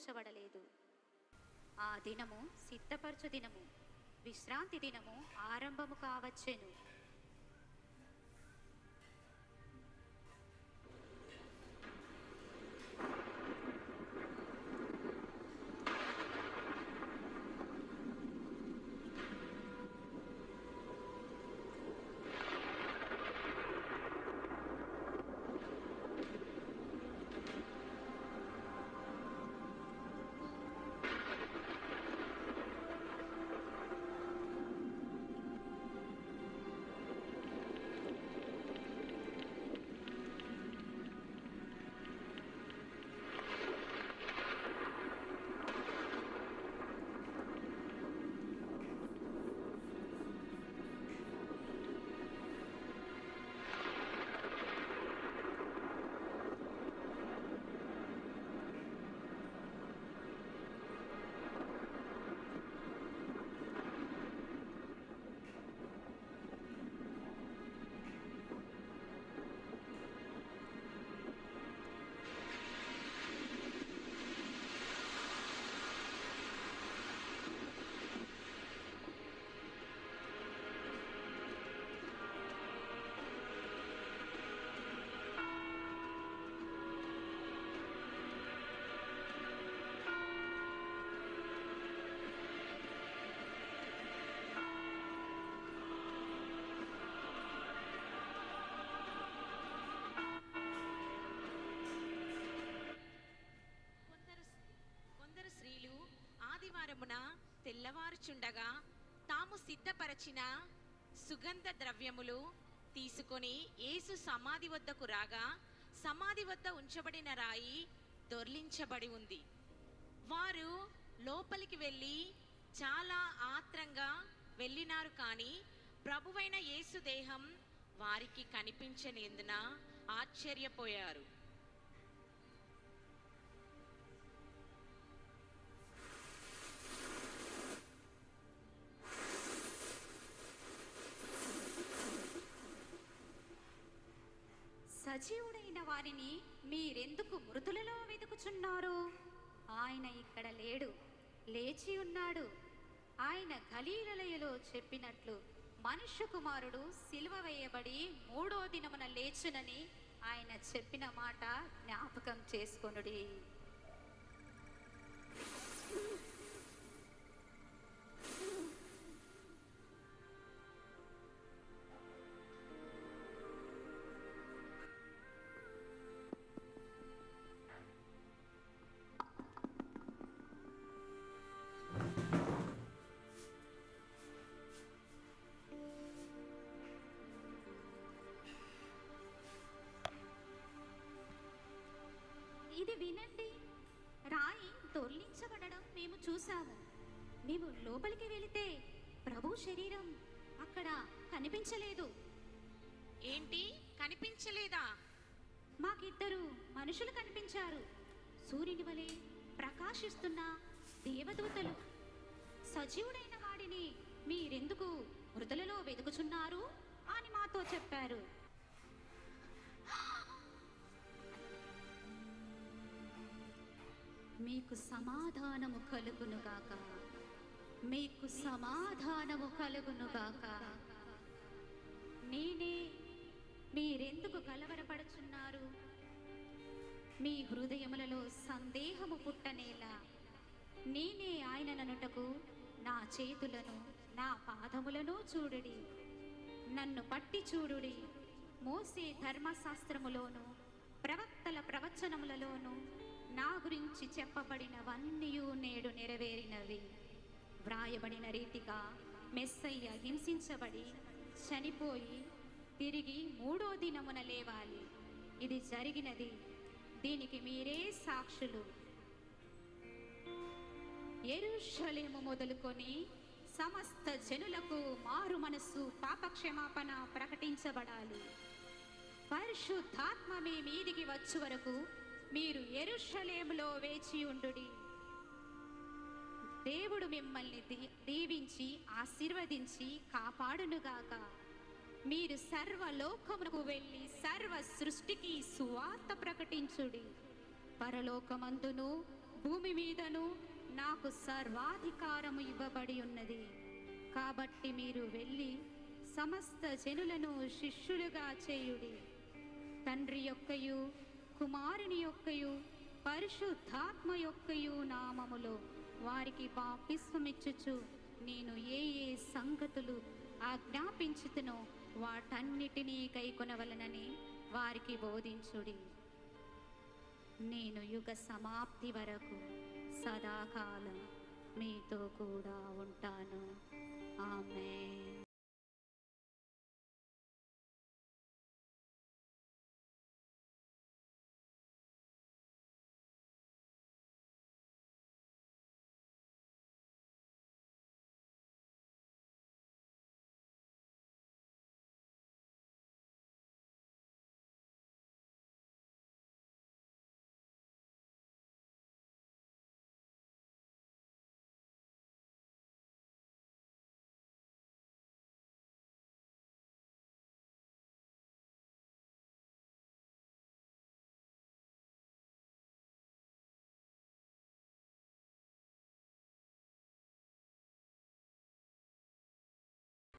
ఉంచబడలేదు. ఆ దినము సిద్ధపరచు దినము, విశ్రాంతి దినము ఆరంభము కావచ్చెను. ఆదివారమున తెల్లవారుచుండగా తాము సిద్ధపరచిన సుగంధ ద్రవ్యములు తీసుకొని యేసు సమాధి వద్దకు రాగా, సమాధి వద్ద ఉంచబడిన రాయి దొర్లించబడి ఉంది. వారు లోపలికి వెళ్ళి చాలా ఆత్రంగా వెళ్ళినారు, కానీ ప్రభువైన యేసు దేహం వారికి కనిపించనందున ఆశ్చర్యపోయారు. సజీవుడైన వారిని మీరెందుకు మృతులలో వెతుకుచున్నారు? ఆయన ఇక్కడ లేడు, లేచి ఉన్నాడు. ఆయన గలీలయలో చెప్పినట్లు మనుష్య కుమారుడు సిలువ వేయబడి 3వ దినమున లేచునని ఆయన చెప్పిన మాట జ్ఞాపకం చేసుకొనుడి. ఇది వినండి. రాయి దొర్లించబడడం మేము చూసాము. మేము లోపలికి వెళితే ప్రభు శరీరం అక్కడ కనిపించలేదు. ఏంటి, కనిపించలేదా? మాకిద్దరు మనుషులు కనిపించారు, సూర్యుని వలె ప్రకాశిస్తున్న దేవదూతలు. సజీవుడైన వాడిని మీరెందుకు మృతులలో వెతుకుచున్నారు అని మాతో చెప్పారు. మీకు సమాధానము కలుగునుగాక, మీకు సమాధానము కలుగునుగాక. నేనే, మీరెందుకు కలవరపడుచున్నారు? మీ హృదయములలో సందేహము పుట్టనేలా. నేనే ఆయనననుటకు నా చేతులను నా పాదములను చూడుడి, నన్ను పట్టి చూడుడి. మోసే ధర్మశాస్త్రములోను ప్రవక్తల ప్రవచనములలోను నా గురించి చెప్పబడినవన్నీ నేడు నెరవేరినవి. వ్రాయబడిన రీతిగా మెస్సయ్య హింసించబడి చనిపోయి తిరిగి 3వ దినమున లేవాలి. ఇది జరిగినది, దీనికి మీరే సాక్షులు. యెరూషలేము మొదలుకొని సమస్త జనులకు మారు మనస్సు పాపక్షమాపణ ప్రకటించబడాలి. పరిశుద్ధాత్మ మీ మీదికి వచ్చు వరకు మీరు యెరూషలేములో వేచి ఉండుడి. దేవుడు మిమ్మల్ని దీవించి ఆశీర్వదించి కాపాడునుగాక. మీరు సర్వలోకమునకు వెళ్ళి సర్వ సృష్టికి సువార్త ప్రకటించుడి. పరలోకమందును భూమి మీదను నాకు సర్వాధికారము ఇవ్వబడి ఉన్నది. కాబట్టి మీరు వెళ్ళి సమస్త జనులను శిష్యులుగా చేయుడి. తండ్రి యొక్కయు కుమారుని యొక్కయు పరిశుద్ధాత్మ యొక్కయు నామములో వారికి బాప్తిస్మమిచ్చుచు నేను ఏ ఏ సంగతులు ఆజ్ఞాపించుతునో వాటన్నిటినీ కైకొనవలనని వారికి బోధించుడి. నేను యుగ సమాప్తి వరకు సదాకాలం మీతో కూడా ఉంటాను. ఆమేన్.